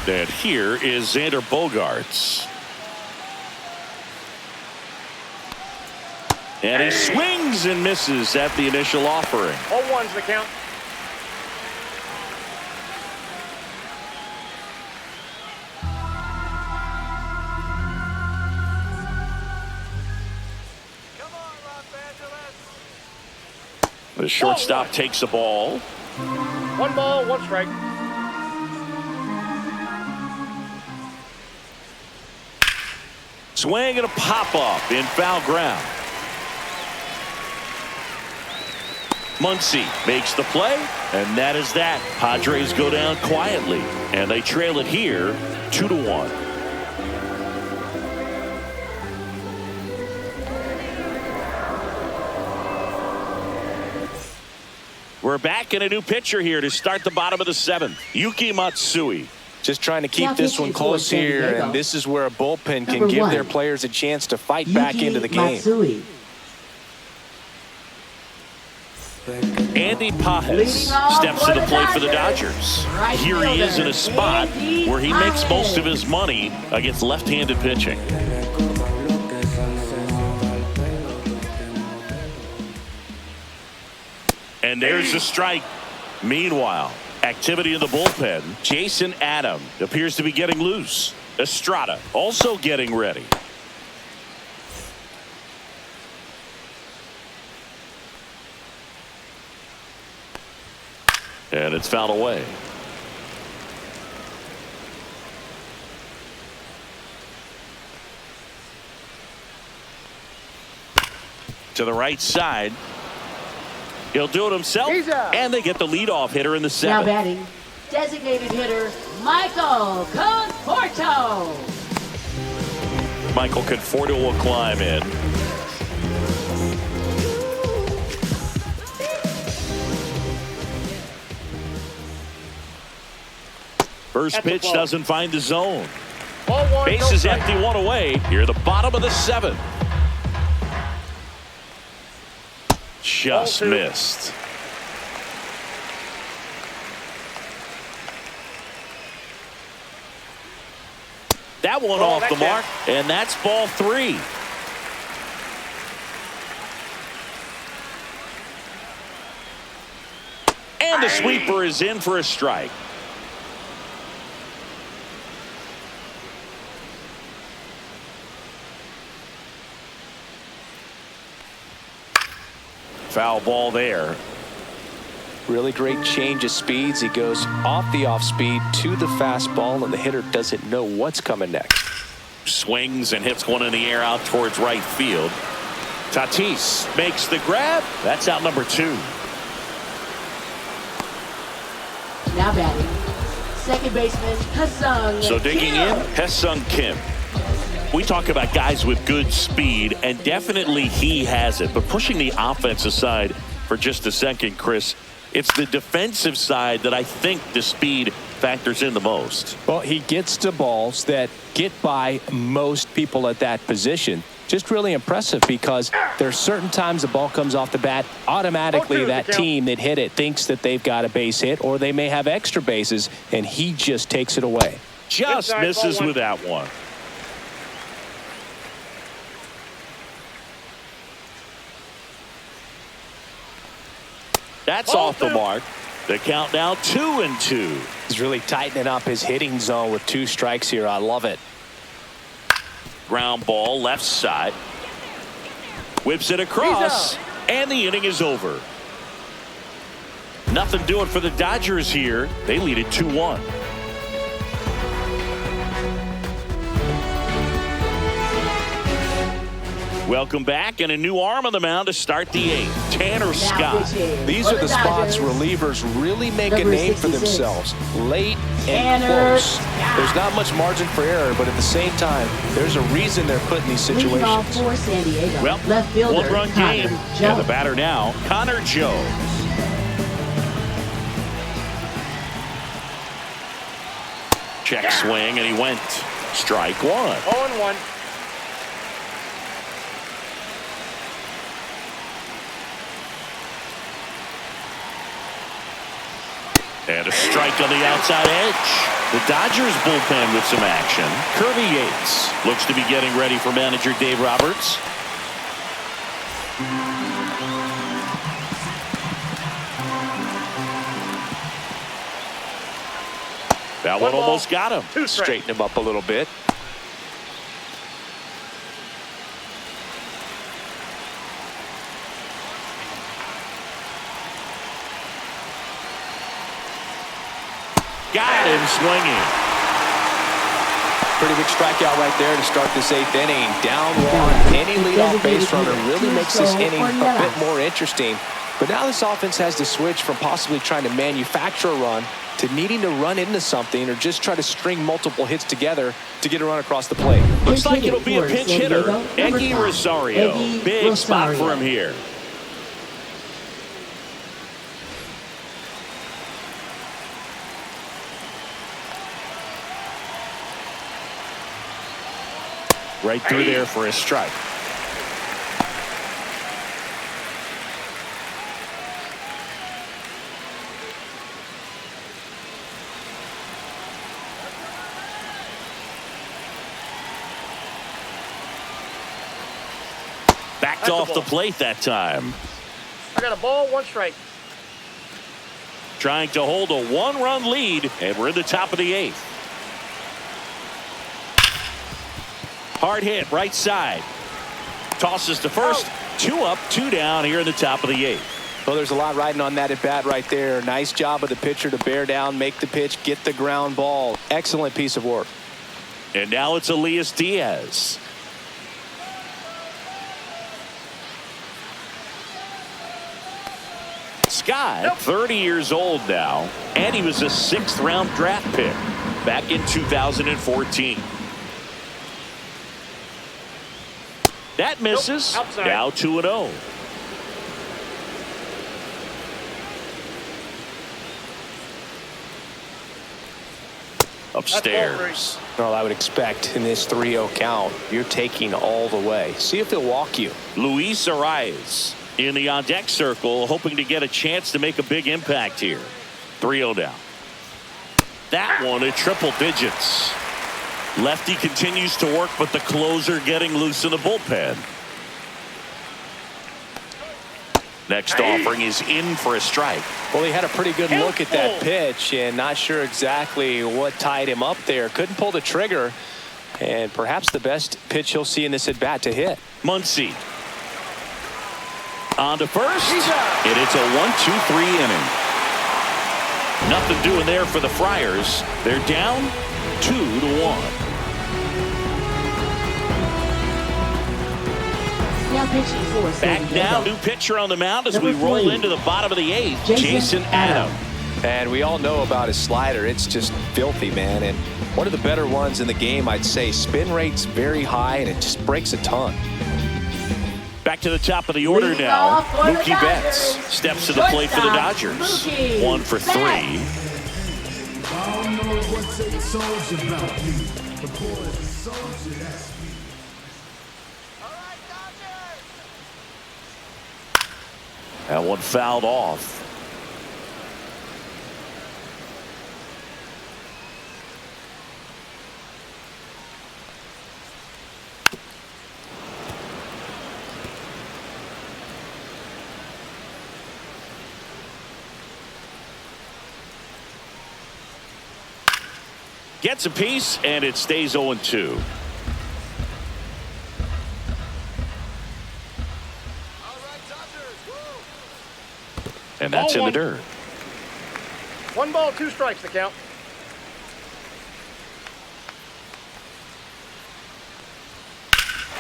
And here is Xander Bogaerts. And he swings and misses at the initial offering. 0-1's the count. The shortstop takes the ball. 1 ball, 1 strike. Swing and a pop-up in foul ground. Muncy makes the play, and that is that. Padres go down quietly, and they trail it here 2-1. We're back in a new pitcher here to start the bottom of the 7th. Yuki Matsui. Just trying to keep this one close here, and this is where a bullpen can give their players a chance to fight back into the game. Matsui. Andy Pajes steps to the plate for the Dodgers. Here he is in a spot where he makes most of his money against left-handed pitching. And there's the strike. Meanwhile, activity in the bullpen. Jason Adam appears to be getting loose. Estrada also getting ready. And it's fouled away. To the right side. He'll do it himself. And they get the leadoff hitter in the seventh. Now batting, designated hitter, Michael Conforto. Michael Conforto will climb in. First pitch doesn't find the zone. Base is empty, one away. Here at the bottom of the seventh. Just missed. That one off the mark, and that's ball 3. And the sweeper is in for a strike. Foul ball there. Really great change of speeds. He goes off the off speed to the fastball, and the hitter doesn't know what's coming next. Swings and hits one in the air out towards right field. Tatis makes the grab. That's out number 2. Now batting, second baseman, Ha-Seong So digging Kim. in, Ha-Seong Kim. We talk about guys with good speed, and definitely he has it. But pushing the offense aside for just a second, Chris, it's the defensive side that I think the speed factors in the most. Well, he gets to balls that get by most people at that position. Just really impressive because there's certain times the ball comes off the bat, automatically that team that hit it thinks that they've got a base hit or they may have extra bases, and he just takes it away. Just misses with that one. That's off the mark. The count now 2-2. He's really tightening up his hitting zone with 2 strikes here. I love it. Ground ball left side. Whips it across. And the inning is over. Nothing doing for the Dodgers here. They lead it 2-1. Welcome back, and a new arm on the mound to start the 8th. Tanner Scott. These are the spots relievers really make a name for themselves. Late and close. There's not much margin for error, but at the same time, there's a reason they're put in these situations. For San Diego. Well, left fielder, one-run game. And the batter now, Connor Jones. Check swing, and he went strike 1. 0-1. And a strike on the outside edge. The Dodgers bullpen with some action. Kirby Yates looks to be getting ready for manager Dave Roberts. That one almost got him. Straighten him up a little bit. Got him swinging. Pretty big strikeout right there to start this 8th inning. Down 1. Any leadoff base runner really makes this inning a bit more interesting. But now this offense has to switch from possibly trying to manufacture a run to needing to run into something or just try to string multiple hits together to get a run across the plate. Looks like it'll be a pinch hitter. Eggy Rosario. Big spot for him here. Right through there for a strike. knocked off the plate that time. I got a ball, 1 strike. Trying to hold a 1-run lead, and we're in the top of the 8th. Hard hit, right side. Tosses to first. 2 up, 2 down here in the top of the 8th. Well, there's a lot riding on that at bat right there. Nice job of the pitcher to bear down, make the pitch, get the ground ball. Excellent piece of work. And now it's Elias Diaz. Scott, 30 years old now, and he was a 6th-round draft pick back in 2014. That misses. Outside. Now 2-0. Upstairs. Well, I would expect in this 3-0 count, you're taking all the way. See if he'll walk you. Luis Arias in the on-deck circle, hoping to get a chance to make a big impact here. 3-0 down. That one at triple digits. Lefty continues to work, but the closer getting loose in the bullpen. Next offering is in for a strike. Well, he had a pretty good look at that pitch and not sure exactly what tied him up there. Couldn't pull the trigger, and perhaps the best pitch he'll see in this at-bat to hit. Muncy on to first, and it's a 1-2-3 inning. Nothing doing there for the Friars. They're down 2-1. Now pitching for San Back now, Diego. new pitcher on the mound as Number we roll 3, into the bottom of the 8th. Jason Adam. And we all know about his slider. It's just filthy, man. And one of the better ones in the game, I'd say. Spin rate's very high, and it just breaks a ton. Back to the top of the order Leading now. off for the Mookie Betts Dodgers. steps to the plate for the Shortstop, Dodgers. Mookie 1 for 3. Betts. I don't know what they told you about me. The boys told you that's me. That one fouled off. Gets a piece, and it stays 0-2. And that's in the dirt. 1 ball, 2 strikes to count.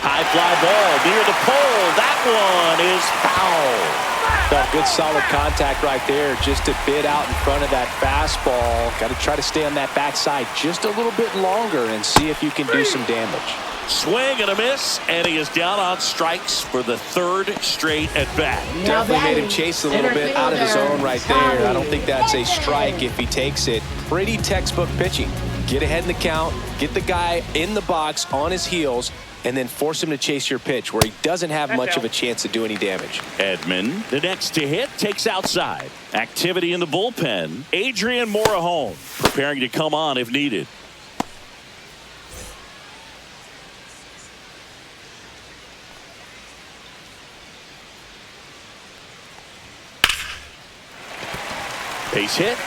High fly ball near the pole. That one is foul. Well, good solid contact right there, just a bit out in front of that fastball. Got to try to stay on that backside just a little bit longer and see if you can do some damage. Swing and a miss, and he is down on strikes for the 3rd straight at bat. Now Definitely made him batting, chase a little center bit out of his fielder, own right there. I don't think that's a Tommy strike if he takes it. Pretty textbook pitching. Get ahead in the count, get the guy in the box on his heels, and then force him to chase your pitch where he doesn't have much of a chance to do any damage. Edman, the next to hit, takes outside. Activity in the bullpen. Adrian Morejon preparing to come on if needed. Base hit.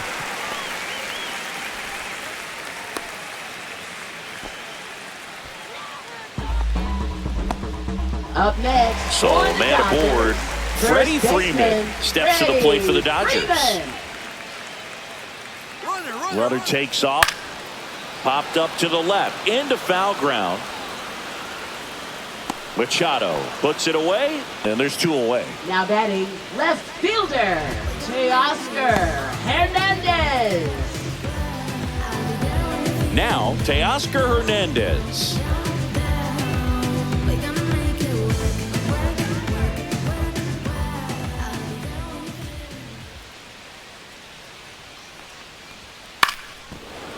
Up next. So for the man Dodgers, aboard. Freddie first Freeman baseman, steps to the plate for the Freddie Dodgers. Freeman. Runner takes off. Popped up to the left. Into foul ground. Machado puts it away, and there's 2 away. Now batting left fielder, Teoscar Hernandez. Now, Teoscar Hernandez.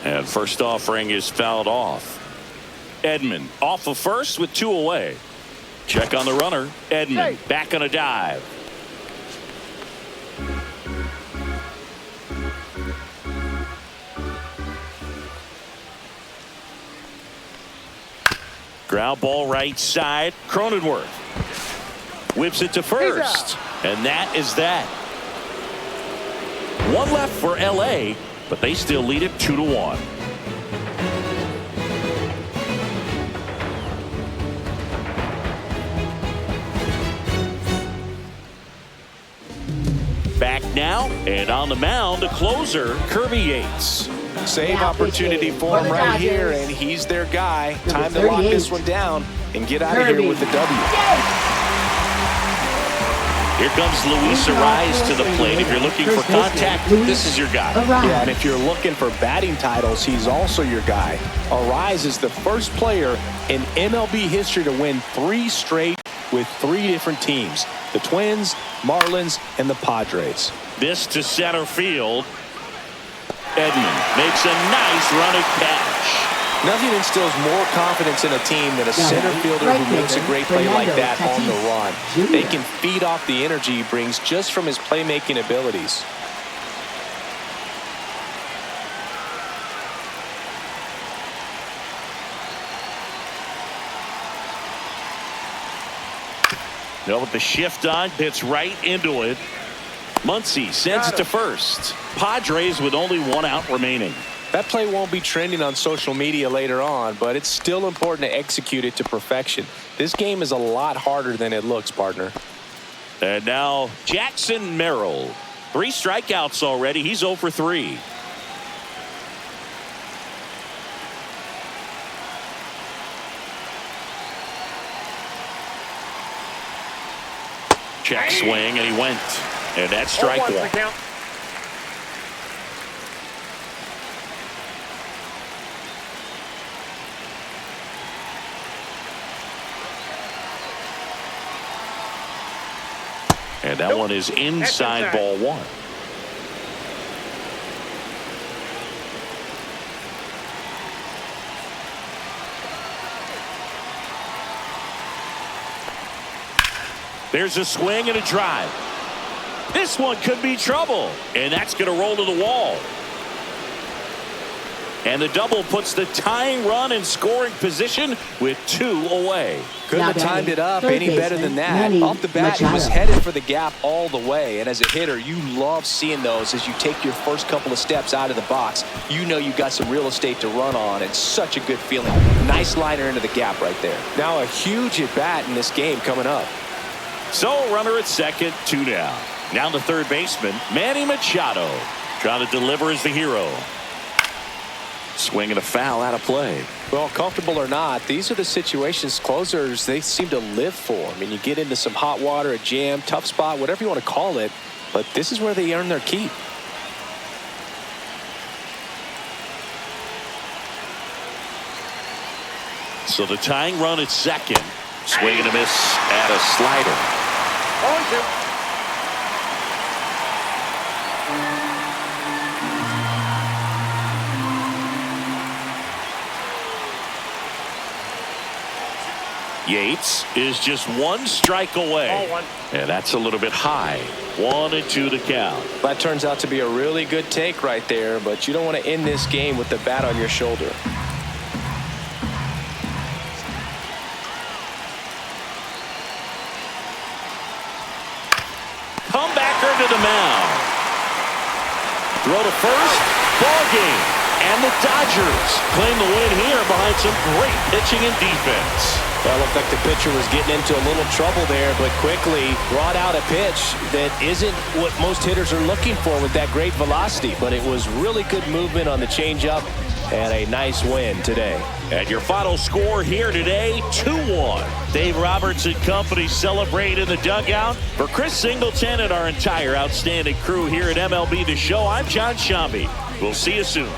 And first offering is fouled off. Edman off of first with 2 away. Check on the runner. Edman back on a dive. Ground ball right side. Cronenworth whips it to first. And that is that. One left for LA, but they still lead it 2-1. Back now, and on the mound, the closer, Kirby Yates. Save opportunity for him right here, and he's their guy. Time to lock this one down and get out of here with the W. Here comes Luis Arise to the plate. If you're looking for contact, this is your guy. Yeah, and if you're looking for batting titles, he's also your guy. Arise is the first player in MLB history to win 3 straight with 3 different teams. The Twins, Marlins, and the Padres. This to center field. Edman makes a nice running catch. Nothing instills more confidence in a team than a center fielder who makes a great play like that on the run. They can feed off the energy he brings just from his playmaking abilities. Now with the shift on, hits right into it. Muncy sends it to first. Padres with only 1 out remaining. That play won't be trending on social media later on, but it's still important to execute it to perfection. This game is a lot harder than it looks, partner. And now Jackson Merrill. 3 strikeouts already. He's 0 for 3. Check swing, and he went. And that's strike 1. And that one is inside ball 1. There's a swing and a drive. This one could be trouble. And that's going to roll to the wall. And the double puts the tying run in scoring position with 2 away. Couldn't have timed it up any better than that. Off the bat, he was headed for the gap all the way. And as a hitter, you love seeing those as you take your first couple of steps out of the box. You know you've got some real estate to run on. It's such a good feeling. Nice liner into the gap right there. Now a huge at-bat in this game coming up. So runner at second, 2 down. Now the third baseman, Manny Machado. Trying to deliver as the hero. Swing and a foul out of play. Well, comfortable or not, these are the situations closers they seem to live for. I mean, you get into some hot water, a jam, tough spot, whatever you want to call it, but this is where they earn their keep. So the tying run at second. Swing and a miss at a slider. 0-2. Yates is just 1 strike away. And that's a little bit high. 1-2 to count. That turns out to be a really good take right there, but you don't want to end this game with the bat on your shoulder. Comebacker to the mound. Throw to first. Ball game. And the Dodgers claim the win here behind some great pitching and defense. Well, it looked like the pitcher was getting into a little trouble there, but quickly brought out a pitch that isn't what most hitters are looking for with that great velocity. But it was really good movement on the changeup and a nice win today. And your final score here today, 2-1. Dave Roberts and company celebrate in the dugout. For Chris Singleton and our entire outstanding crew here at MLB The Show, I'm John Shambi. We'll see you soon.